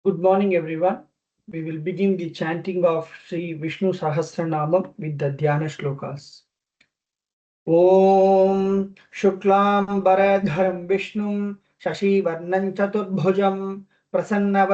Good morning, everyone. We will begin the chanting of Sri Vishnu Sahasranamam with the Dhyana shlokas. Om Shuklam Baradharam Vishnum Shashivarnam Chaturbhujam Prasanna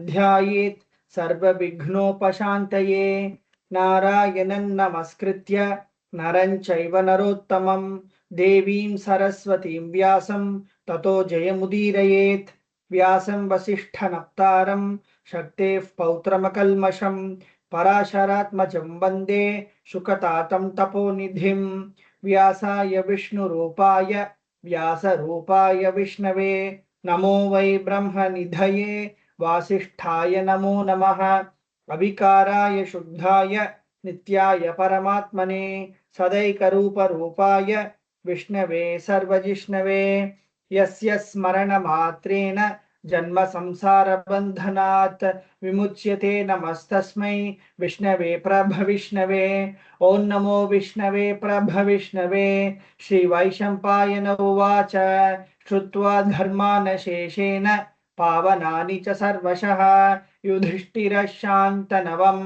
Dhyayet Sarva Vighnopashantaye Narayanan Namaskritya Naran Chaiva Narottamam Devim Saraswatim Vyasam Tato Jayamudirayet Vyasam Vasishthanaptaram Shaktev Pautramakalmasham Parasharatmajam Vande Shukatatam Taponidhim व्यासाय विष्णुरूपाय व्यासरूपाय विष्णवे नमो वै ब्रह्मनिधये वासिष्ठाय नमो नमः अविकाराय शुद्धाय नित्याय परमात्मने सदैकरूपरूपाय विष्णवे सर्वजिष्णवे यस्य स्मरणमात्रेण जन्म संसार बंधनात् विमुच्यते नमस्तस्मै विष्णवे प्रभविष्णवे ओं नमो विष्णवे प्रभविष्णवे श्रीवैशम्पायन उवाच श्रुत्वा धर्मानशेषेण पावनानि च सर्वशः युधिष्ठिरः शान्तनवं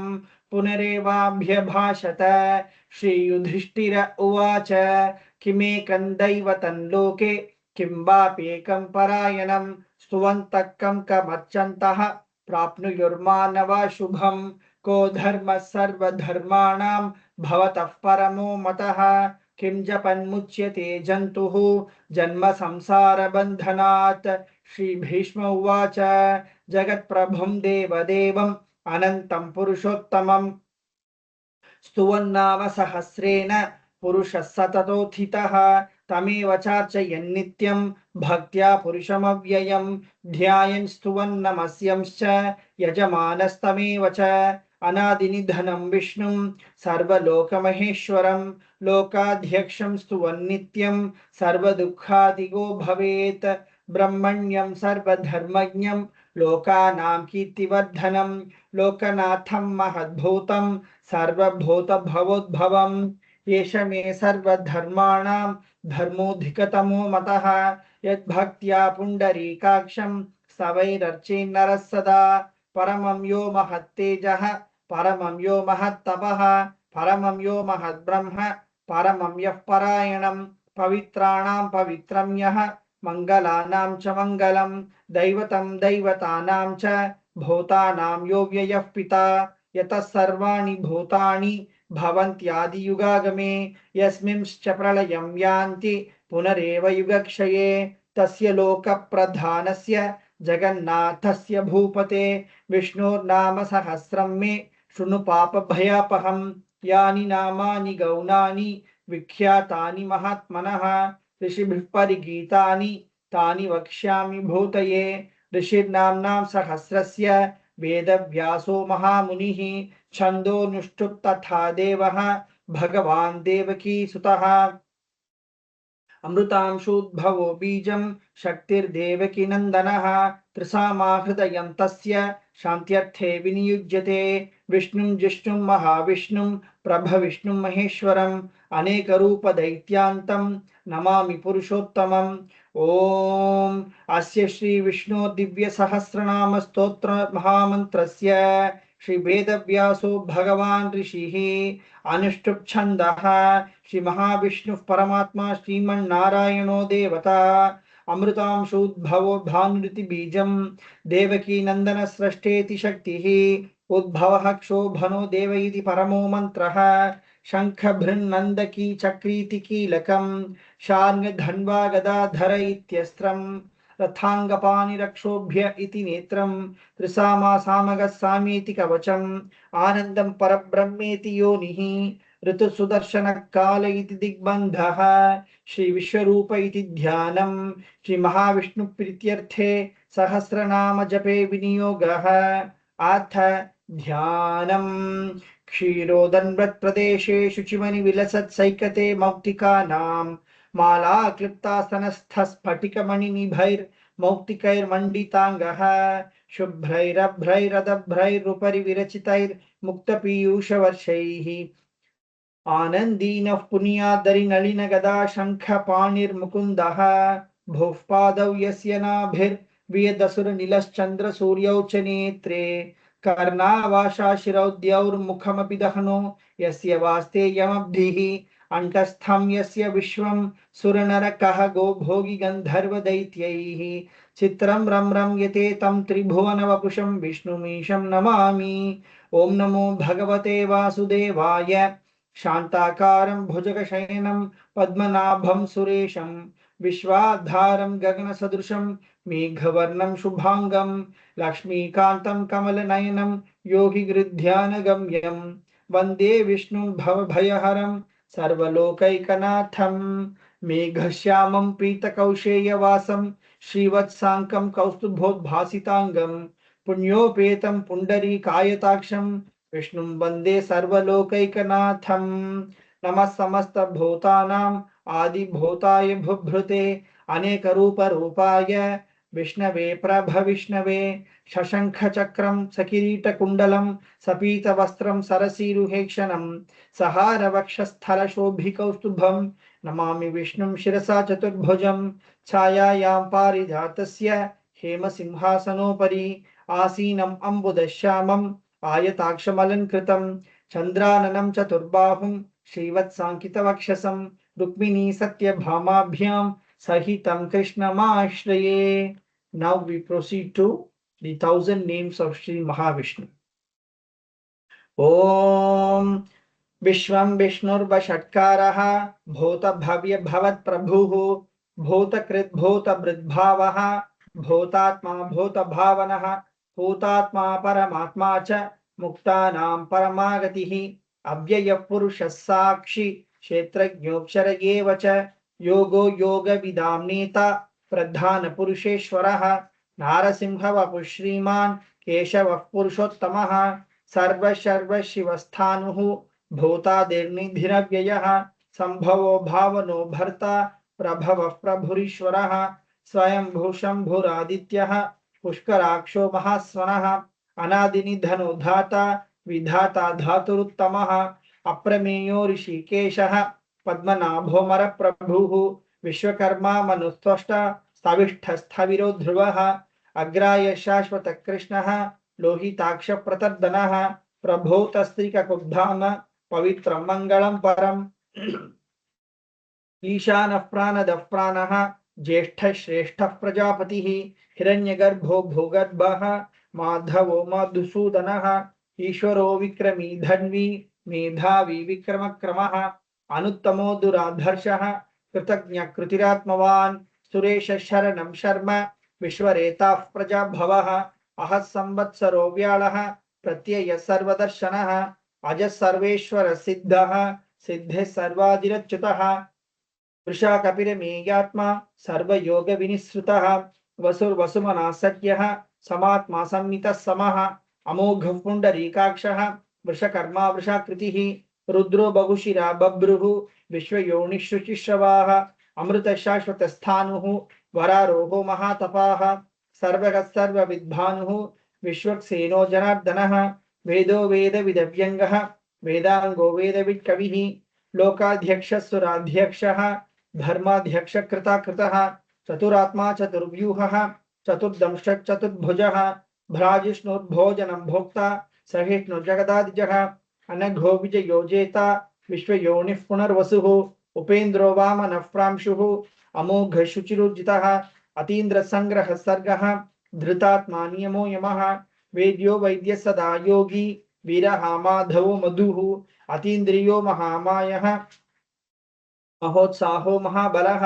पुनरेवाभ्यभाषत श्रीयुधिष्ठिर उवाच किमेकं दैवतं लोके किं वाप्येकं परायणं स्तुवन्तः कं कमर्चन्तः प्राप्नुयुर्मानवा शुभम् को धर्मः सर्वधर्माणां भवतः परमो मतः किं जपन्मुच्यते जन्तुः जन्म संसारबन्धनात् श्रीभीष्म उवाच जगत्प्रभुं देवदेवम् अनन्तं पुरुषोत्तमम् स्तुवन्नाम सहस्रेण पुरुषः सततोत्थितः तमेव चार्चयन्नित्यं भक्त्या पुरुषमव्ययं ध्यायन् स्तुवन्नमस्यंश्च यजमानस्तमेव च अनादिनिधनं विष्णुं सर्वलोकमहेश्वरं लोकाध्यक्षं स्तुवन्नित्यं सर्वदुःखादिगो भवेत् ब्रह्मण्यं सर्वधर्मज्ञं लोकानां कीर्तिवर्धनं लोकनाथं महद्भूतं सर्वभूतभवोद्भवम् एष मे सर्वधर्माणां धर्मोऽधिकतमो मतः यद्भक्त्या पुण्डरीकाक्षं स्तवैरर्चेन्नरः सदा परमं यो महत्तेजः परमं यो महत्तपः परमं यो महद्ब्रह्म परमं यः परायणं पवित्राणां पवित्रं यः मङ्गलानां च मङ्गलं दैवतं दैवतानां च भूतानां यो व्ययः पिता यतः सर्वाणि भूतानि भवन्त्यादियुगागमे यस्मिंश्च प्रलयं यान्ति पुनरेव युगक्षये तस्य लोकप्रधानस्य जगन्नाथस्य भूपते विष्णोर्नाम सहस्रं मे शृणु पापभयापहं यानि नामानि गौणानि विख्यातानि महात्मनः ऋषिभिः परिगीतानि तानि वक्ष्यामि भूतये ऋषिर्नाम्नां सहस्रस्य वेदव्यासो महामुनिः छन्दोनुष्ठुप् तथा देवः भगवान् देवकीसुतः अमृतांशोद्भवो बीजं शक्तिर्देवकीनन्दनः त्रिसामाहृदयं तस्य शान्त्यर्थे विनियुज्यते विष्णुं जिष्णुं महाविष्णुं प्रभविष्णुं महेश्वरम् अनेकरूपदैत्यान्तं नमामि पुरुषोत्तमम् ॐ अस्य श्री विष्णु दिव्य सहस्रनाम स्तोत्र महामन्त्रस्य श्री वेदव्यासो भगवान् ऋषिः अनुष्टुप् छन्दः श्री महाविष्णुः परमात्मा श्रीमन्नारायणो देवता अमृतांशोद्भवो भानुरिति बीजं देवकी नंदन स्रष्टेति शक्तिः उद्भवः क्षोभनो देव इति परमो मन्त्रः शंख भृन्नन्दकी चक्रीति कीलकं शार्ङ्ग धन्वा गदाधर इत्यस्त्रं रथाङ्गपाणिरक्षोभ्य इति नेत्रं त्रिसामा सामगः सामीति कवचम् आनन्दं परब्रह्मेति योनिः ऋतुसुदर्शन काल इति दिग्बन्धः श्री विश्वरूप इति ध्यानं श्री महाविष्णु प्रीत्यर्थे सहस्रनाम जपे विनियोगः अथ ध्यानं क्षीरोदन्वत् प्रदेशे शुचिमनि विलसत् सैकते मौक्तिकानां माला क्लिप्तासनस्थ स्फटिकमणिनिभैर्मौक्तिकैर्मण्डिताङ्गः शुभ्रैरभ्रैरदभ्रैरुपरि विरचितैर्मुक्तपीयूषवर्षैः आनन्दीनः पुनीयादरि नलिन गदा शङ्ख पाणिर्मुकुन्दः भुः पादौ यस्य वियदसुर नीलश्चंद्र सूर्यौ च नेत्रे कर्णावाशा शिरौद्यौर्मुखमपि दहनो यस्य वास्तेयमब्धिः अन्तस्थं यस्य विश्वं सुरनरकः गोभोगि गन्धर्वदैत्यैः चित्रं रम्यते तं त्रिभुवनवपुषं विष्णुमीशं नमामि। ओम नमो भगवते वासुदेवाय शांताकारं भुजगशयनं पद्मनाभं सुरेशं विश्वाधारं गगनसदृशं मेघवर्णं शुभांगं लक्ष्मीकान्तं कमलनयनं योगिगृध्यानगम्यं वन्दे विष्णुं भवभयहरं सर्वलोकैकनाथं मेघश्यामं पीतकौशेयवासं श्रीवत्साङ्कं कौस्तुभोद्भासिताङ्गं पुण्योपेतं पुण्डरीकायताक्षं विष्णुं वन्दे सर्वलोकैकनाथं नमः समस्तभूतानां आदिभूताय बुभृते अनेकरूपरूपाय विष्णवे प्रभविष्णवे शशंखचक्रं सकिरीटकुण्डलं सपीतवस्त्रं सरसीरुहेक्षणं सहारवक्षस्थलशोभिकौस्तुभं नमामि विष्णुं शिरसा चतुर्भुजं छायायां पारिजातस्य हेमसिंहासनोपरि आसीनम् अम्बुदश्यामम् आयताक्षमलङ्कृतं चन्द्राननं चतुर्बाहुं श्रीवत्साङ्कितवक्षसं रुक्मिणी सत्यभामाभ्यां सहितं कृष्णमाश्रये। Now we proceed to the 1000 names of Sri Mahavishnu. Om विश्वं विष्णुर्वषट्कारः भूतभव्य भवत्प्रभुः भूतकृत् भूतभृद्भावः भूतात्मा भूतभावनः भूतात्मा परमात्मा च मुक्तानां परमागतिः अव्ययः पुरुषः साक्षी क्षेत्रज्ञोऽक्षर एव च योगो योगविदां नेता प्रधानपुरुषेश्वरः नारसिंहवपुः श्रीमान् केशवः पुरुषोत्तमः सर्वशिवस्थाणुः भूतादिर्निधिरव्ययः संभवो भावनो भर्ता प्रभवः प्रभुरीश्वरः स्वयंभू शम्भुरादित्यः पुष्कराक्षो महास्वनः अनादिनिधनो धाता विधाता धातुरुत्तमः अप्रमेयो ऋषिकेशः पद्मनाभोमरप्रभुः विश्वकर्मा मनुस्त्वष्टा स्थविष्ठस्थविरो ध्रुवः अग्राय शाश्वतकृष्णः लोहिताक्षप्रतर्दनः प्रभोतस्त्रिककुब्धाम पवित्रं मङ्गलं परम् ईशानः प्राणदः प्राणः ज्येष्ठः श्रेष्ठः प्रजापतिः हिरण्यगर्भो भूगर्भः माधवो मधुसूदनः ईश्वरो विक्रमी धन्वी मेधावी विक्रमक्रमः अनुत्तमो दुराधर्षः कृतज्ञकृतिरात्मवान् सुरेश शरणं शर्म विश्वरेताः प्रजाभवः अहः संवत्सरो व्याळः प्रत्यय सर्वदर्शनः अजः सर्वेश्वर सिद्धः सिद्धे सर्वादिरच्युतः वृषा कपिरमेयात्मा सर्वयोग विनिसृतः वसुर्वसुमना सद्यः समात्मा संमितः समः अमोघः पुण्डरीकाक्षः वृषकर्मा वृषाकृतिः रुद्रो बहुशिरा बभ्रुः विश्वयोनिशुचिश्रवाः अमृत शाश्वतस्थाणुः वरारोहो महातपाः सर्वगः सर्वविद्भानुः विश्वक्सेनो जनार्दनः वेदो वेदविदव्यङ्गः वेदांगो वेदवित्कविः लोकाध्यक्षः सुराध्यक्षः धर्माध्यक्षकृताकृतः चतुरात्मा चतुर्व्यूहः चतुर्दंशः चतुर्भुजः भ्राजिष्णुर्भोजनं भोक्ता सहिष्णुर्जगदादिजः अनघो विजयोजेता विश्वयोनिः पुनर्वसुः उपेन्द्रो वामनः प्रांशुः अमोघ शुचिरुजितः अतीन्द्रसंग्रह सर्गः धृतात्मा नियमो यमः वेद्यो वैद्य सदा योगी वीरः माधवो मधुः अतीन्द्रियो महामायः महोत्साहो महाबलः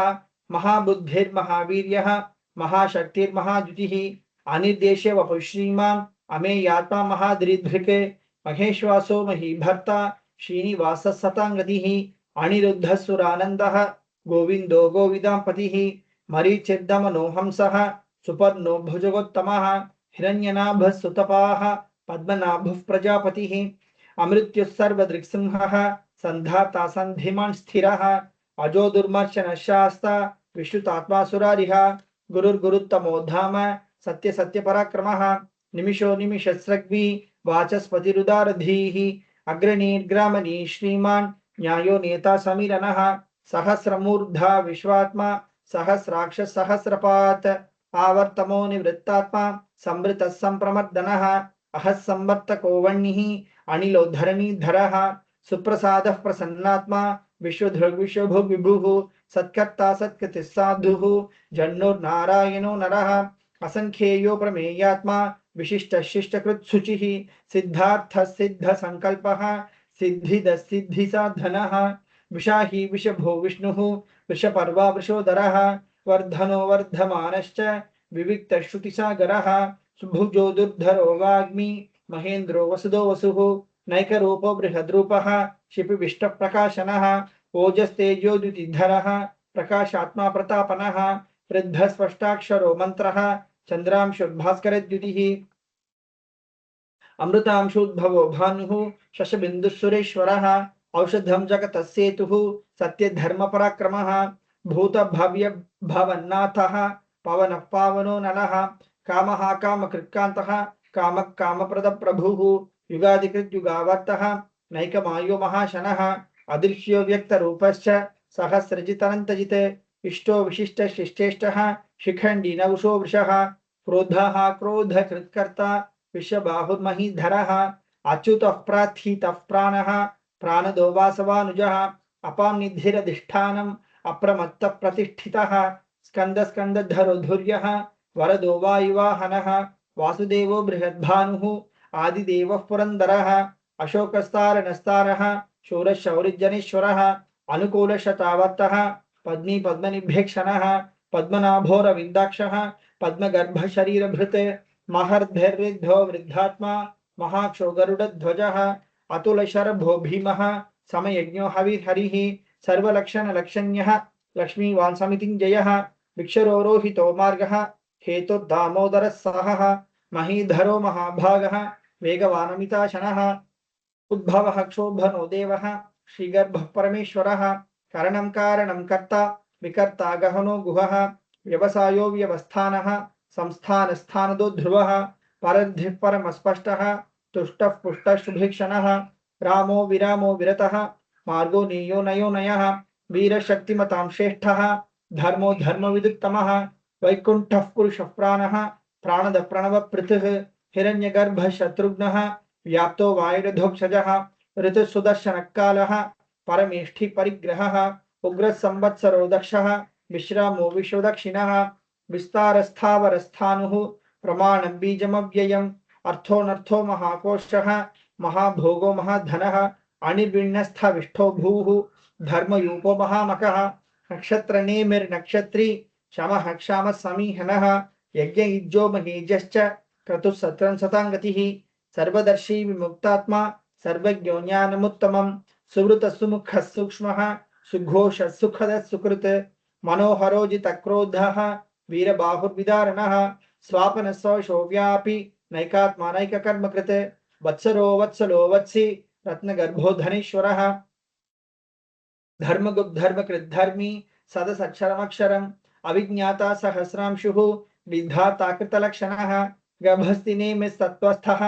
महाबुद्धिर्महावीर्यः महाशक्तिर्महाद्युतिः अनिर्देश्य वपुः श्रीमान् अमेयात्मा महादृदृक् महेश्वासो महीभर्ता श्रीनिवासः सताङ्गतिः अनिरुद्धः सुरानन्दः गोविन्दो गोविदाम्पतिः मरीचिर्दमनो हंसः सुपर्णो भुजगोत्तमः हिरण्यनाभः सुतपाः पद्मनाभः प्रजापतिः अमृत्युः सर्वदृक्सिंहः सन्धाता सन्धिमान् स्थिरः अजो दुर्मर्शन शास्ता विश्रुतात्मा सुरारिः गुरुर्गुरुत्तमो धाम सत्य सत्य पराक्रमः निमिषो निमिषस्रग्वी वाचस्पतिरुदारधीः अग्रणीर्ग्रामणी श्रीमान् न्यायो नेता समीरनः सहस्रमूर्धा विश्वात्मा सहस्राक्ष सहस्रपात् आवर्तमो निवृत्तात्मा संवृतः संप्रमर्दनः अहः संवर्तको वह्निः अनिलोद्धरणीधरः सुप्रसादः प्रसन्नात्मा विश्वधृग्विश्वभुग् विभुः सत्कर्ता सत्कृतिः साधुः जन्नुर्नारायणो नरः असंख्येयो प्रमेयात्मा विशिष्टशिष्टकृत् शुचिः सिद्धार्थः सिद्धसंकल्पः सिद्धिदसिद्धिसाधनः विशाही विषभो विष्णुः वृषपर्वा वृषोदरः वर्धनो वर्धमानश्च विविक्तश्रुतिसागरः सुभुजो दुर्धरो वाग्मी महेन्द्रो वसुदो वसुः नैकरूपो बृहद्रूपः शिपिविष्टप्रकाशनः ओजस्तेजोद्युतिधरः प्रकाशात्मा प्रतापनः वृद्धस्पष्टाक्षरो मन्त्रः चन्द्रांशुर्भास्करद्युतिः अमृतांशोद्भवो भानुः शशबिन्दुसुरेश्वरः औषधं जगतस्सेतुः सत्यधर्मपराक्रमः भूतभव्यभवन्नाथः पवनः पावनो नलः कामः कामकृत्कान्तः कामः कामप्रदप्रभुः युगादिकृद्युगावर्तः नैकमायो महाशनः अदृश्यो व्यक्तरूपश्च सहस्रजितनन्तजित् इष्टो विशिष्टशिष्टेष्टः शिखण्डी नवुषो वृषः क्रोधः क्रोधकृत्कर्ता विश्वबाहुर्महीधरः अच्युतः प्रार्थितः प्राणः प्राणदो वासवानुजः अपां निधिरधिष्ठानम् अप्रमत्तः प्रतिष्ठितः स्कन्दस्कन्दधरो धुर्यः वरदो वायुवाहनः वासुदेवो बृहद्भानुः आदिदेवः पुरन्दरः अशोकस्तारनस्तारः शूरशौरिजनेश्वरः अनुकूलशतावर्तः पद्मी पद्मनिभेक्षणः पद्मनाभोरविन्दाक्षः पद्मगर्भशरीरभृत् महर्धैर्विद्धो वृद्धात्मा महाक्षो गरुडध्वजः अतुलशरभो भीमः समयज्ञो हविर्हरिः सर्वलक्षणलक्षण्यः लक्ष्मीवान् समितिञ्जयः विक्षरोरोहितो मार्गः हेतुर्दामोदरः सहः महीधरो महाभागः वेगवानमिताशनः उद्भवः क्षोभनो देवः श्रीगर्भः परमेश्वरः करणं कारणं कर्ता विकर्ता गहनो गुहः व्यवसायो व्यवस्थानः संस्थानस्थानदो ध्रुवः परद्धिः परमस्पष्टः तुष्टः पुष्टः सुभिक्षणः रामो विरामो विरतः मार्गो नीयो नयो नयः वीरशक्तिमतां श्रेष्ठः धर्मो धर्मविदुत्तमः वैकुण्ठः पुरुषः प्राणः प्राणद प्रणवपृथुः हिरण्यगर्भः शत्रुघ्नः व्याप्तो वायुरधोक्षजः ऋतुसुदर्शनकालः परमेष्ठि परिग्रहः उग्रसंवत्सरो दक्षः विश्रामो विश्वदक्षिणः विस्तारस्थावरस्थाणुः प्रमाणं बीजमव्ययम् अर्थोऽनर्थो महाकोशः महाभोगो महाधनः अनिर्विण्णस्थविष्ठो भूः धर्मयूपो महामकः नक्षत्रनेमिर्नक्षत्री शमः क्षामः समीहनः यज्ञयुज्यो महीजश्च क्रतुः सत्रं सताङ्गतिः सर्वदर्शी विमुक्तात्मा सर्वज्ञो ज्ञानमुत्तमं सुवृतः सुमुखः सूक्ष्मः सुघोषः सुखदः सुकृत् मनोहरो जितक्रोधः वीरबाहुर्विदारणः स्वापनस्वशो व्यापी नैकात्मा नैककर्मकृत् वत्सरो वत्सलो वत्सी रत्नगर्भो धनेश्वरः धर्मगुद्धर्मकृद्धर्मी सदसक्षरमक्षरम् अविज्ञाता सहस्रांशुः विधाता कृतलक्षणः गर्भस्थिनेमिस्तत्त्वस्थः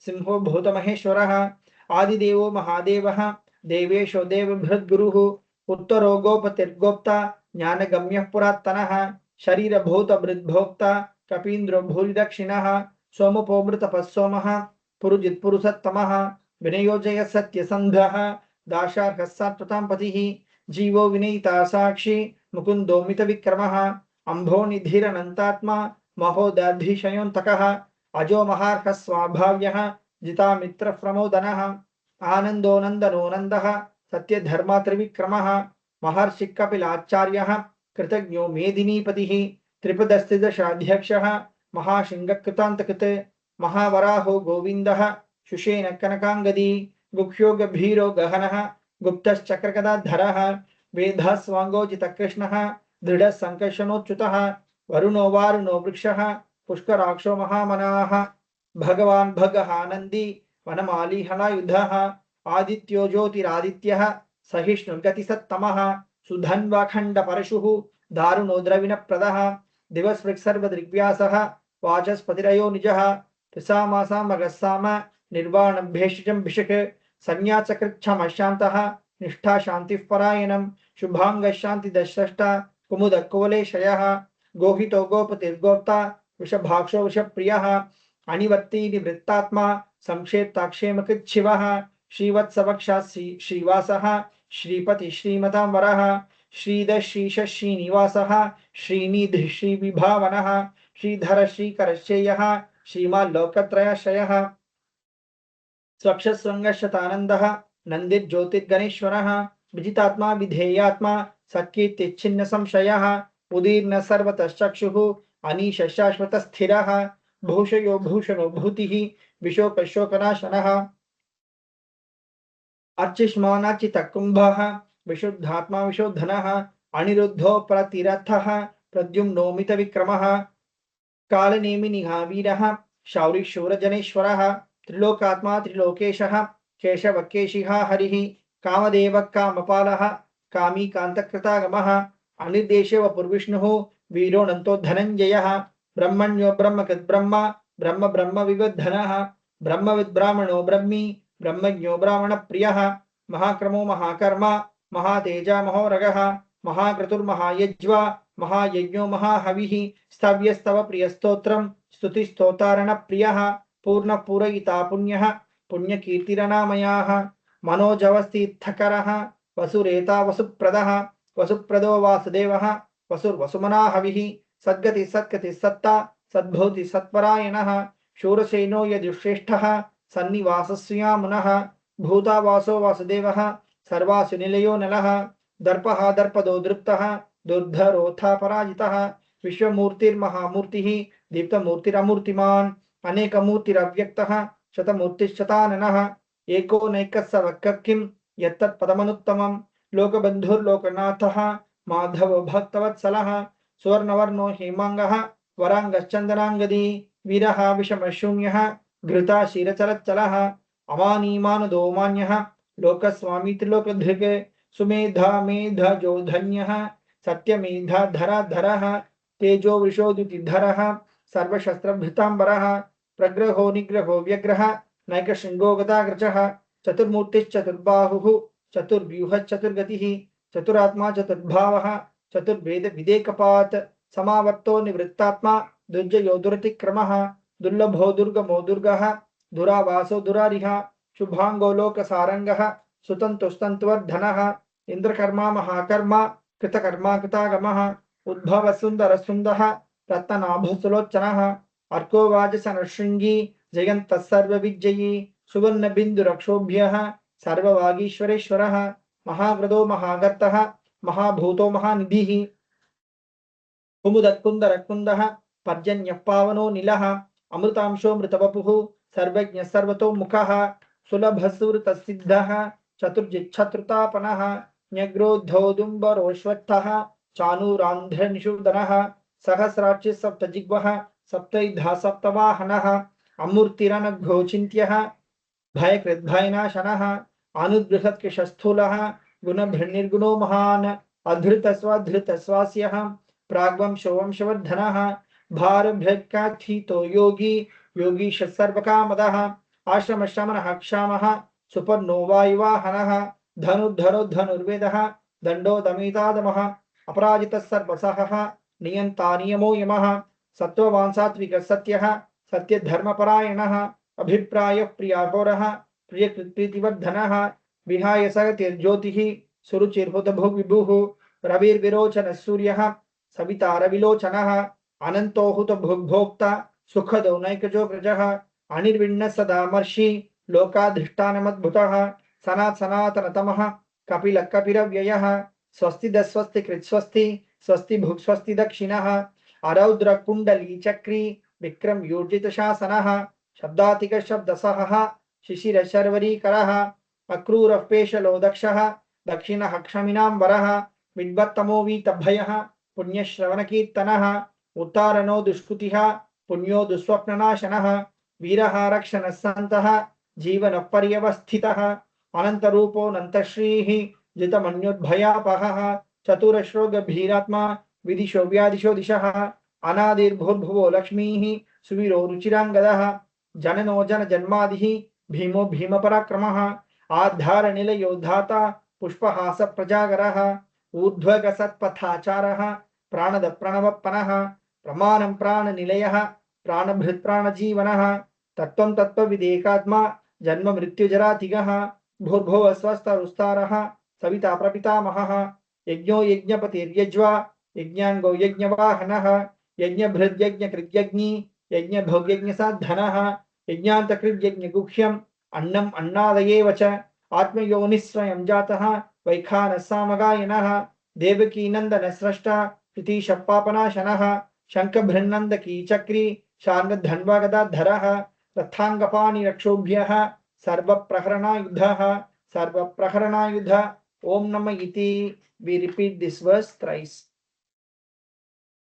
सिंहो भूतमहेश्वरः आदिदेवो महादेवः देवेशो देवबृहद्गुरुः उत्तरो गोपतिर्गोप्ता ज्ञानगम्यः पुरात्तनः शरीरभूतभृद्भोक्ता कपीन्द्रो भूरिदक्षिणः सोमपोमृतपः सोमः पुरुजित्पुरुषोत्तमः विनयोजय सत्यसन्धः दाशार्हः सात्वतां पतिः जीवो विनयिता साक्षी मुकुन्दो मितविक्रमः अम्भो निधिरनन्तात्मा महोदधिशयोऽन्तकः अजो महार्हः स्वाभाव्यः जितामित्रप्रमोदनः आनन्दो नन्दनो नन्दः सत्यधर्मा त्रिविक्रमः महर्षिः कपिलाचार्यः कृतज्ञो मेदिनीपतिः त्रिपदस्थिदशाध्यक्षः महाशिङ्गकृतान्तकृत् महावराहो गोविन्दः शुशेन कनकाङ्गदी गुह्यो गभीरो गहनः गुप्तश्चक्रगदाधरः वेधस्वाङ्गोजितकृष्णः दृढः सङ्कर्षणोच्युतः वरुणो वारुणो वृक्षः पुष्कराक्षो महामनाः भगवान् भगहानन्दी वनमाली हलायुधः आदित्यो ज्योतिरादित्यः सहिष्णुर्गतिसत्तमः सुधन्वाखण्डपरशुः दारुणो द्रविणप्रदः दिवस्पृक्सर्वदृग्व्यासः वाचस्पतिरयो निजः त्रिसामासामगस्साम निर्वाणभेषजं भिषक् संज्ञाचकृच्छमशान्तः निष्ठा शान्तिः परायणं शुभाङ्गशान्तिदशष्टा कुमुदकुवलेशयः गोहितो गोपतिर्गोप्ता वृषभाक्षो वृषप्रियः अनिवर्ती निवृत्तात्मा संक्षेप्ताक्षेमकृच्छिवः श्रीवत्सवक्षा श्रीवासः श्रीपति श्रीमतांवरः श्रीध श्रीश श्रीनिवासः श्रीनिधि श्रीविभावनः श्रीधर श्रीकरश्चेयः श्रीमाल्लोकत्रयाश्रयः स्वक्षस्वङ्गशतानन्दः नन्दिर्ज्योतिर्गणेश्वरः विजितात्मा विधेयात्मा सत्कीर्तिच्छिन्न संशयः उदीर्न सर्वतश्चक्षुः अनीश शाश्वतस्थिरः भूषयो भूषणो भूतिः विशोकशोकनाशनः अर्चिष्मानाचितकुम्भः विशुद्धात्मा विशोधनः अनिरुद्धो प्रतिरथः प्रद्युम्नोमितविक्रमः कालनेमिनिहावीरः शौरिशूरजनेश्वरः त्रिलोकात्मा त्रिलोकेशः केशवकेशिहा हरिः कामदेवः कामपालः कामी कान्तकृतागमः अनिर्देशे वपुर्विष्णुः वीरोऽनन्तो धनञ्जयः ब्रह्मण्यो ब्रह्मकृद्ब्रह्म ब्रह्म ब्रह्म विवद्धनः ब्रह्मविद्ब्राह्मणो ब्रह्मी ब्रह्मज्ञो ब्राह्मणप्रियः महाक्रमो महाकर्मा महातेजा महोरगः महाक्रतुर्महायज्वा महायज्ञो महाहविः स्तव्यस्तव प्रियस्तोत्रं स्तुतिस्तोतारणप्रियः पूर्णपूरयिता पुण्यः पुण्यकीर्तिरनामयाः मनोजवस्तीर्थकरः वसुरेता वसुप्रदः वसुप्रदो वासुदेवः वसुर्वसुमनाहविः सद्गति सत्कति सत्ता सद्भूति सत्परायणः शूरसेनो यजुश्रेष्ठः सन्निवासस्यामुनः भूतावासो वासुदेवः सर्वासु निलयो नलः दर्पः दर्पदो दृप्तः दुर्धरोथा पराजितः विश्वमूर्तिर्महामूर्तिः दीप्तमूर्तिरमूर्तिमान् अनेकमूर्तिरव्यक्तः शतमूर्तिश्शताननः एको नैकस्सवक्किं यत्तत्पदमनुत्तमं लोकबन्धुर्लोकनाथः माधवो भक्तवत्सलः सुवर्णवर्णो हेमाङ्गः वराङ्गश्चन्दनाङ्गदी वीरः विषमशून्यः घृता क्षीरचलच्चलः अमानीमानदो मान्यः लोकस्वामी त्रिलोकधृक् सुमेधा मेधजो धन्यः सत्यमेधा धराधरः तेजो वृषोदुतिधरः सर्वशस्त्रभृताम्बरः प्रग्रहो निग्रहो व्यग्रः नैकशृङ्गो गदाग्रजः चतुर्मूर्तिश्चतुर्बाहुः चतुर्व्यूहश्चतुर्गतिः चतुरात्मा चतुर्भावः चतुर्वेद विदेकपात् समावर्तो निवृत्तात्मा दुर्जयो दुरतिक्रमः दुर्लभो दुर्गमो दुर्गः दुरावासो दुरारिः शुभांगो लोकसारंगः सुतन्तुस्तन्तुवर्धनः इंद्रकर्मा महाकर्मा कृतकर्मा कृतागमः उद्भव सुंदर सुंदः रत्ननाभसुलोचनः अर्को वाजसनशृंगी जयन्तः सर्वविजयी सुवर्णबिन्दुरक्षोभ्यः सर्ववागीश्वरेश्वरः महाव्रतो महागर्तः महाभूतो महानिधिः कुमुदकुन्दरकुन्दः पर्जन्यः पावनो नीलः अमृतांशो मृतवपुः सर्वज्ञ सर्वतोमुखः सुलभसुरतसिद्धः चतुर्जिच्छत्रुतापनः न्यग्रोद्धौदुम्बरोश्वत्थः चाणूरान्ध्रनिषूदनः सहस्राक्षि सप्तजिह्वः सप्तैधा सप्तवाहनः अमूर्तिरनघोचिन्त्यः भयकृद्भयनाशनः अनुबृहत्कृशस्थूलः गुणभृन्निर्गुणो महान् अधृतस्वाधृतस्वास्यः प्राग्वंशो वंशवर्धनः भारभृत्काथितो योगी योगीश सर्वकामदः आश्रमश्रमणः क्षामः सुपर्णो वायुवाहनः धनुर्धरो धनुर्वेदः दण्डो दमितादमः अपराजितः सर्वसहः नियन्ता नियमो यमः सत्त्ववान् सात्विकः सत्यः सत्यधर्मपरायणः अभिप्रायः प्रियाघोरः प्रियकृत्प्रीतिवर्धनः विहाय सगतिर्ज्योतिः सुरुचिर्हुतभुग्विभुः रविर्विरोचनः सूर्यः सविता रविलोचनः अनन्तो हुतभुग्भोक्ता सुखदो नैकजोग्रजः अनिर्विण्णः सदामर्षि लोकाधिष्ठानमद्भुतः सनातनतमः कपिलः कपिरव्ययः स्वस्ति कृत्स्वस्ति स्वस्ति भुक् स्वस्ति दक्षिणः अरौद्र कुण्डली चक्री विक्रम योजित शासनः शब्दातिक शब्दसहः शिशिर शर्वरीकरः अक्रूरः पेशलो दक्षः दक्षिणः क्षमिनाम्बरः विद्वत्तमो वीतभयः पुण्यश्रवणकीर्तनः उत्तारणो दुष्कृतिः पुण्यो दुःस्वप्ननाशनः वीरः रक्षणः सन्तः जीवनः पर्यवस्थितः अनन्तरूपोऽनन्तश्रीः जितमन्योद्भयापहः चतुरश्रो गभीरात्मा विदिशो व्यादिशो दिशः अनादिर्भूर्भुवो लक्ष्मीः सुवीरो रुचिराङ्गदः जननो जनजन्मादिः भीमो भीमपराक्रमः आधारनिलयो धाता पुष्पहास प्रजागरः ऊर्ध्वगसत्पथाचारः ప్రాణద ప్రణవపనః ప్రమాణం ప్రాణనిలయః ప్రాణభృత్ ప్రాణజీవనః తత్వం తత్వవిదేకాత్మా జన్మ మృత్యుజరాతిగః భూర్భువః స్వస్తరుస్తారः సవితా ప్రపితామహः యజ్ఞో యజ్ఞపతిర్యజ్వా యజ్ఞాంగో యజ్ఞవాహనः యజ్ఞభృద్యజ్ఞకృత్యజ్ఞీ యజ్ఞభోగ్యజ్ఞసాధనः యజ్ఞాంతకృద్యజ్ఞగుహ్యం అన్నం అన్నాదయేవ చ ఆత్మయోనిస్వయం జాతః వైఖానः సామగాయనः దేవకీనందనస్రష్టా ప్రీతిశప్పాపనాశనः శంఖభృన్నందకీ చక్రీ శార్గధన్వగదాధరः రథాంగపాణిరక్షోభ్యः సర్వప్రహరణాయుధः సర్వప్రహరణాయుధ. ఓం నమ ఇతి. We repeat this verse thrice.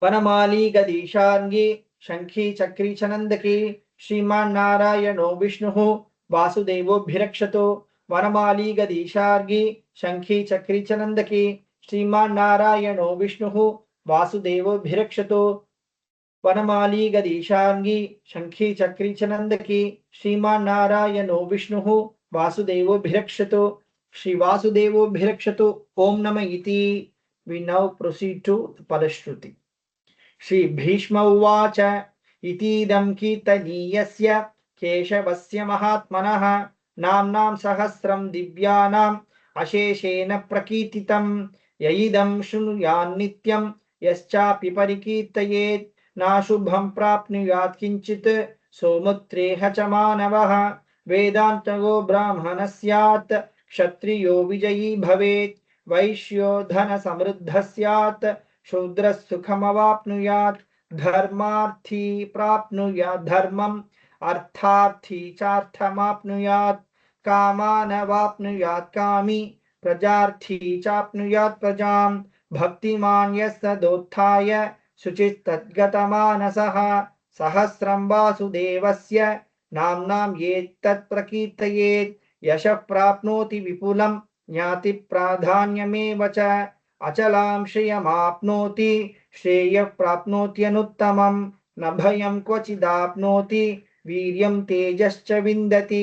వనమాలి గదీశాంగి శంఖీ చక్రీ చనందకి శ్రీమాన్ నారాయణో విష్ణు వాసుదేవోభిరక్షతు. వనమాలి గదీశార్గి శంఖీ చక్రీ చనందకి శ్రీమాన్ నారాయణో విష్ణు వాసుదేవోభిరక్షతు. వనమాలి గదీశాంగి శంఖీ చక్రీ చనందకి శ్రీమాన్ నారాయణో విష్ణు వాసుదేవోభిరక్షతు. శ్రీ వాసుదేవోభిరక్షతు. ఓం నమ ఇతి. We now proceed to Palashruti. Shri Bhishma Uvacha Itidam Kirtaniyasya Keshavasya Mahatmanah Namnam Sahasram Divyanam Asheshena Prakititam Yaidam Shrunuyan Nityam Yaschapi Parikirtayet Nashubham Prapnuyat Kinchit Somutreha Chamanavaha Vedantago Brahmanasyat Kshatriyo Vijayi Bhavet వైశ్యో ధన సమృద్ధ స్యాత్ శూద్ర సుఖమవాప్నుయాత్ ధర్మార్థీ ప్రాప్నుయాత్ ధర్మం అర్థార్థీ చార్థమాప్నుయాత్ కామానవాప్నుయాత్ కామి ప్రజార్థీ చాప్నుయాత్ ప్రజాం భక్తిమాన్ యస్తదోత్థాయ శుచిస్తద్గతమానసః సహస్రం వాసుదేవస్య నామ్నాం ఏతత్ ప్రకీర్తయేత్ యశః ప్రాప్నోతి విపులం జ్ఞాతి ప్రాధాన్యమేవ చ అచలాం శ్రియమాప్నోతి శ్రేయః ప్రాప్నోత్యనుత్తమం న భయం క్వచిదాప్నోతి వీర్యం తేజశ్చ విందతి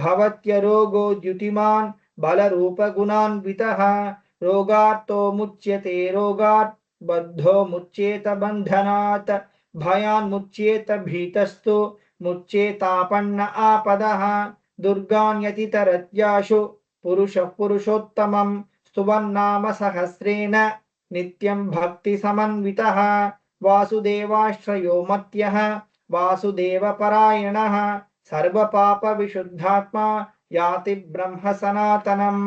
భవత్యరోగో ద్యుతిమాన్ బలరూపగుణాన్వితః రోగార్తో ముచ్యతే రోగాత్ బద్ధో ముచ్యేత బంధనాత్ భయాన్ముచ్యేత భీతస్తు ముచ్యేతాపన్న ఆపదః దుర్గాన్యతితరత్యాశు పురుష పురుషోత్తమం స్తువన్నామ సహస్రేణ నిత్యం భక్తి సమన్వితః వాసుదేవాశ్రయో మత్యః వాసుదేవపరాయణః సర్వపాప విశుద్ధాత్మా యాతి బ్రహ్మ సనాతనం.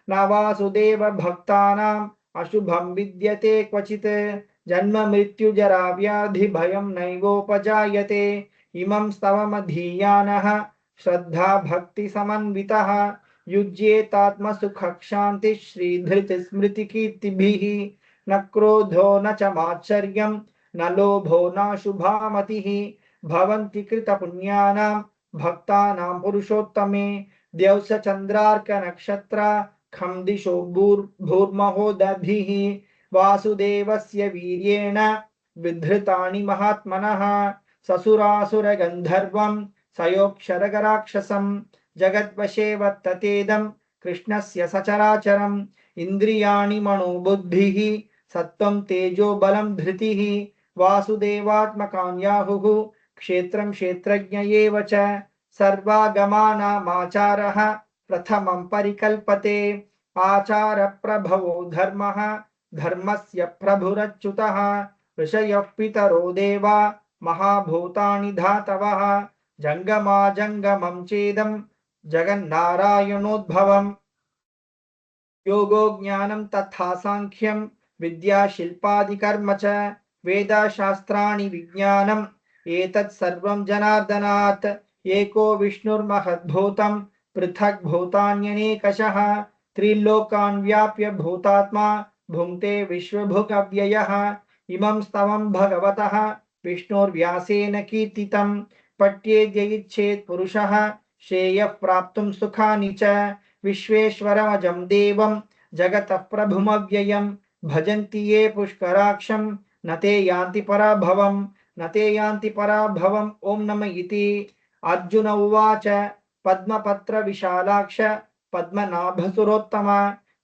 న వాసుదేవ భక్తానాం అశుభం విద్యతే క్వచిత్ జన్మ మృత్యుజరా వ్యాధి భయం నైవోపజాయతే. ఇమం స్తవమధీయానః శ్రద్ధా భక్తి సమన్వితః యుజ్యేతాత్మ సుఖ శాంతి శ్రీధృతి స్మృతి కీర్తిభిః న క్రోధో న చ మాత్సర్యం న లోభో నాశుభామతిః భవంతి కృత పుణ్యానాం భక్తానాం పురుషోత్తమే. ద్యౌస చంద్రార్క నక్షత్ర ఖం దిశో భూర్మహోదభిః వాసుదేవస్య వీర్యేణ విధృతాని మహాత్మనః ససురాసుర గంధర్వం సయోక్షరగరాక్షసం జగద్వశే వర్తతేదం కృష్ణస్య సచరాచరం. ఇంద్రియాణి మనోబుద్ధిః సత్వం తేజో బలం ధృతిః వాసుదేవాత్మకాన్యాహుః క్షేత్రం క్షేత్రజ్ఞ ఏవ చ. సర్వాగమానామాచారః ప్రథమం పరికల్పతే. ఆచార ప్రభవో ధర్మః ధర్మస్య ప్రభురచ్యుతః. ఋషయః పితరో దేవా మహాభూతాని ధాతవః. జంగమాజంగమం చేదం జగన్నారాయణోద్భవం. యోగో జ్ఞానం తథా సాంఖ్యం విద్యా శిల్పాది కర్మ చ వేదశాస్త్రాణి విజ్ఞానం ఏతత్ సర్వం జనార్దనాత్. ఏకో విష్ణుర్మహద్భూతం పృథక్ భూతాన్యనేకశః. త్రిలోకాన్ వ్యాప్య భూతాత్మా భుంక్తే విశ్వభుగవ్యయః. ఇమం స్తవం భగవతః విష్ణుర్వ్యాసేన కీర్తితం. పఠ్యేద్యయిచ్ఛేత్ పురుషః శ్రేయః ప్రాప్తుం సుఖాని చ. విశ్వేశ్వరమజం దేవం జగతః ప్రభుమవ్యయం. భజంతి ఏ పుష్కరాక్షం నతే యాంతి పరాభవం నతే యాంతి పరాభవం. ఓం నమ ఇతి. అర్జున ఉవాచ పద్మపత్ర విశాలాక్ష పద్మనాభసురోత్తమ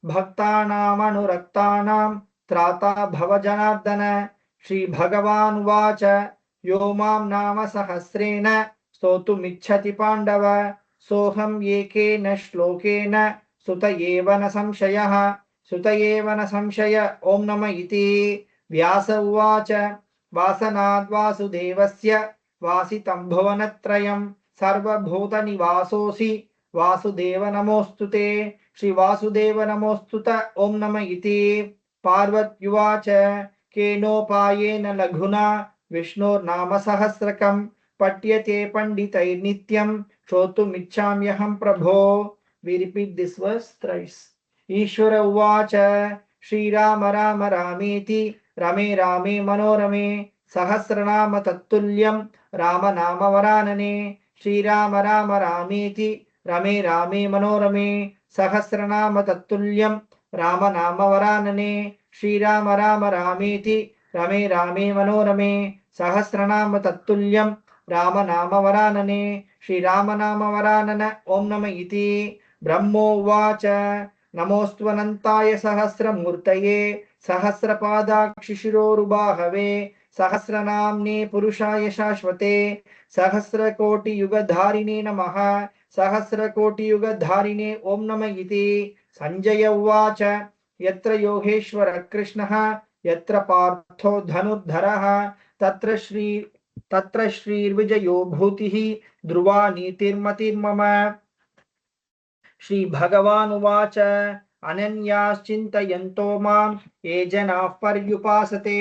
భక్తానామనురక్తానాం त्राता भवजनार्दन। श्रीभगवानुवाच यो मां नाम सहस्रेण स्तोतुमिच्छति पाण्डव सोऽहं एकेन श्लोकेन सुत एव न संशयः। सुत एव न संशय। ॐ नम इति। व्यास उवाच वासनाद्वासुदेवस्य वासितं भुवनत्रयं सर्वभूतनिवासोऽसि वासुदेव नमोऽस्तुते। श्रीवासुदेव नमोऽस्तुत। ॐ नम इति। पार्वत्युवाच केनोपायेन लघुना विष्णोर्नाम सहस्रकं पठ्यते पंडितैर्नित्यं श्रोतुमिच्छाम्यहं प्रभो। We repeat this verse thrice. ईश्वर उवाच श्रीराम राम रामेति रमे रामे मनोरमे सहस्रनाम तत्तुल्यं राम नाम वरानने। श्रीराम राम रामेति रमे रामे मनोरमे सहस्रनाम तत्तुल्यं राम नाम वरानने। श्रीराम राम रामेति रमे रामे मनोरमे सहस्रनाम तत्तुल्यं राम नाम वरानने। श्रीराम नाम वरानन। ओम नम इति। ब्रह्मोवाच नमोऽस्त्वनन्ताय सहस्रमूर्तये सहस्रपादाक्षिशिरोरुबाहवे सहस्रनाम्ने पुरुषाय शाश्वते सहस्रकोटियुगधारिणे नमः। सहस्रकोटियुगधारिणे ओम नम इति। संजय उवाच यत्र योगेश्वर कृष्णः यत्र पार्थो धनुर्धरः तत्र श्रीर्विजयो भूतिः ध्रुवा नीतिर्मतिर्मम। श्रीभगवानुवाच अनन्याश्चिन्तयन्तो मां ये जनाः पर्युपासते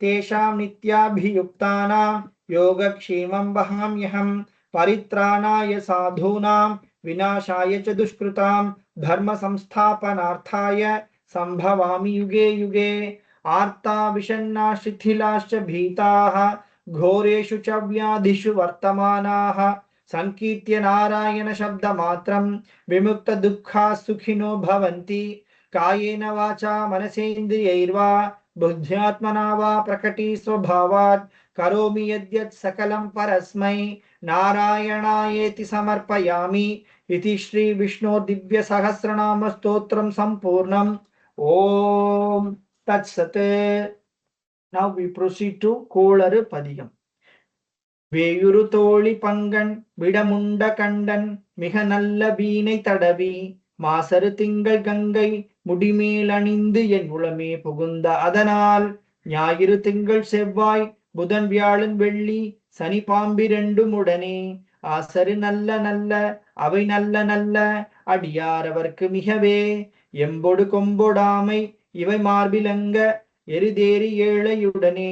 तेषां नित्याभियुक्तानां योगक्षेमं वहाम्यहं। परित्राणाय साधूनां विनाशाय च दुष्कृतां धर्म संस्थापनार्थाय संभवामि युगे युगे। आर्ता विषण्णा शिथिलाश्च भीताः घोरेषु च व्याधिषु वर्तमानाः संकीर्त्य नारायण शब्दमात्रं विमुक्त दुःखाः सुखिनो भवन्ति। कायेन वाचा मनसेन्द्रियैर्वा बुद्ध्यात्मना वा प्रकटी स्वभावात् करोमि यद्यत् सकलं परस्मै नारायणायेति समर्पयामि। इति श्री विष्णु दिव्य सहस्रनाम स्तोत्रम संपूर्णम। ओम तत्सत्। Now we proceed to Kolaru Padiyam. வேயுரு தோழி பங்கன் விடமுண்ட கண்டன் மிக நல்ல வீணை தடவி மாசரு திங்கள் கங்கை முடிமேல் அணிந்து என் உளமே புகுந்த அதனால் ஞாயிறு திங்கள் செவ்வாய் புதன் வியாழன் வெள்ளி சனி பாம்பிரண்டும் உடனே ஆசரு நல்ல நல்ல அவை நல்ல நல்ல அடியாரவர்க்கு மிகவே எம்பொடு கொம்பொடாமை இவை மார்பிலங்க எரிதேறி ஏழையுடனே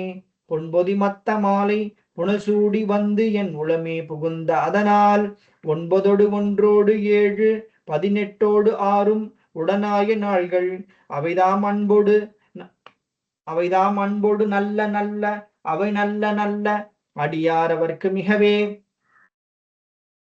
பொன்பொதி மத்த மாலை புனசூடி வந்து என் உளமே புகுந்த அதனால் 9 1 7 18 6 உடனாய நாள்கள் அவைதாம் அன்போடு நல்ல நல்ல அவை நல்ல நல்ல அடியாரவர்க்கு மிகவே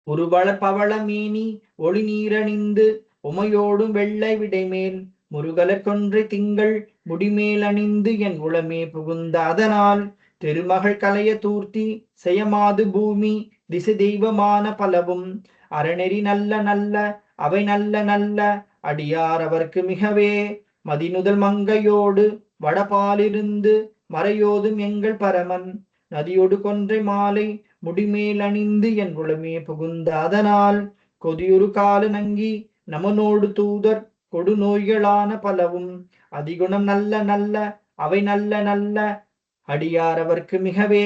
உருவள பவள மீனி ஒளி நீரணிந்து உமையோடும் வெள்ளை விடைமேல் முருகலர் கொன்றை திங்கள் முடிமேல் அணிந்து என் உளமே புகுந்த அதனால் திருமகள் கலைய தூர்த்தி செயமாது பூமி திசை தெய்வமான பலவும் அறநெறி நல்ல நல்ல அவை நல்ல நல்ல அடியாரவர்க்கு மிகவே மதிநுதல் மங்கையோடு வடபாலிருந்து மறையோதும் எங்கள் பரமன் நதியோடு கொன்றை மாலை முடிமேல் அணிந்து என் உளமே புகுந்த அதனால் கொதியொரு கால நங்கி நமனோடு தூதர் கொடு நோய்களான பலவும் அதிகுணம் நல்ல நல்ல அவை நல்ல நல்ல அடியாரவர்க்கு மிகவே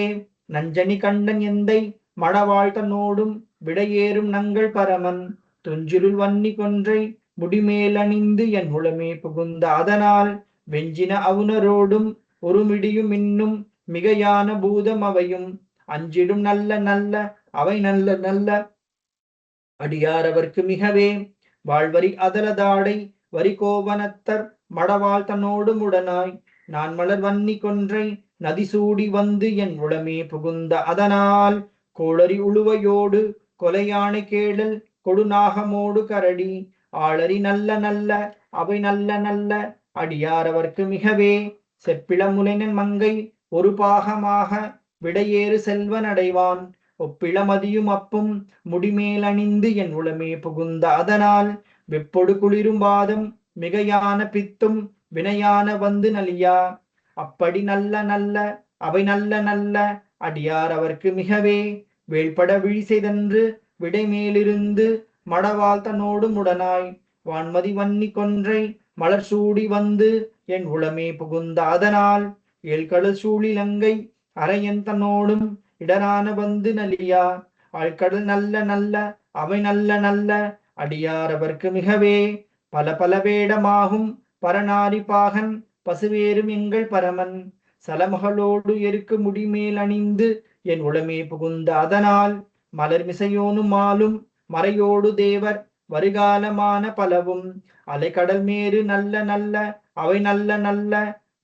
நஞ்சனி கண்டன் எந்தை மடவாழ்த்தனோடும் விடையேறும் நங்கள் பரமன் துஞ்சிருள் வன்னி கொன்றை முடிமேல் அணிந்து என் உளமே புகுந்த அதனால் வெஞ்சின அவுணரோடும் ஒருமிடியும் இன்னும் மிகையான பூதம் அவையும் அஞ்சிடும் நல்ல நல்ல அவை நல்ல நல்ல அடியாரவர்க்கு மிகவே வாழ்வரி அதலதாடை வரி கோவனத்தர் மடவாழ்த்தனோடு முடனாய் நான் மலர் வன்னி கொன்றை நதி சூடி வந்து என் உளமே புகுந்த அதனால் கோளரி உழுவையோடு கொலையானை கேளல் கொடுநாகமோடு கரடி ஆளரி நல்ல நல்ல அவை நல்ல நல்ல அடியாரவர்க்கு மிகவே செப்பிள முலைனன் மங்கை ஒரு பாகமாக விடையேறு செல்வன் அடைவான் ஒப்பிள மதியும் அப்பும் முடிமேல் அணிந்து என் உளமே புகுந்த அதனால் வெப்பொடு குளிரும் வாதம் மிகையான பித்தும் வினையான வந்து நலியா. அப்படி நல்ல நல்ல அவை நல்ல நல்ல அடியார் அவர்க்கு மிகவே வேள்பட விழி செய்தன்று விடைமேலிருந்து மடவாள் தன்னோடு முடனாய் வான்மதி வன்னி கொன்றை மலர் சூடி வந்து என் உளமே புகுந்த அதனால் ஏழ்கடல் சூழிலங்கை அரையன் தன்னோடும் இடரான வந்து நலியா. ஆழ்கடல் நல்ல நல்ல அவை நல்ல நல்ல அடியார் அவர்க்கு மிகவே பல பல வேடமாகும் பரநாரி பாகன் பசுவேறும் எங்கள் பரமன் சலமகளோடு எருக்கு முடிமேல் அணிந்து என் உளமே புகுந்த அதனால் மலர் மிசையோனும் மாலும் மறையோடு தேவர் வருகாலமான பலவும் அலைக்கடல் மேறு நல்ல நல்ல அவை நல்ல நல்ல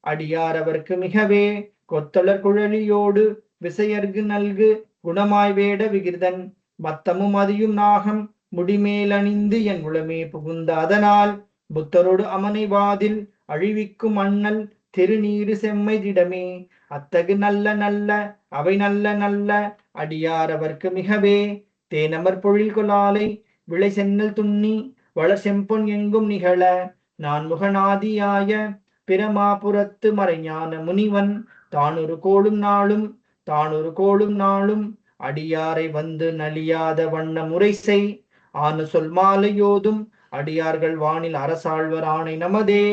அடியார் அவர்க்கு மிகவே கொத்தளர் குழலியோடு விசையர்கு நல்கு குணமாய் வேட விகிர்தன் மத்தமும் அதியும் நாகம் முடிமேல் அணிந்து என் உளமே புகுந்த அதனால் புத்தரோடு அமனை வாதில் அழிவிக்கும் அண்ணல் திருநீரு செம்மை திடமே அத்தகு நல்ல நல்ல அவை நல்ல நல்ல அடியார் அவர்க்கு மிகவே தேனமர் பொழில் கொலாலை விளை சென்னல் துண்ணி வளர் செம்பொன் எங்கும் நிகழ நான் முகநாதியாய பிரமாபுரத்து மறைஞான முனிவன் தானொரு கோளும் நாளும் அடியாரை வந்து நலியாத வண்ண முறை செய் ஆன சொல் மாலையோதும் அடியார்கள் வானில் அரசாழ்வர் ஆணை நமதே.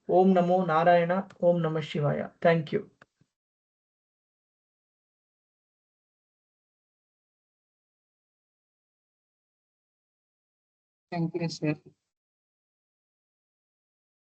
ஓம் நமோ நாராயணா. ஓம் நம சிவாயா. தேங்க்யூ. Thank you, sir.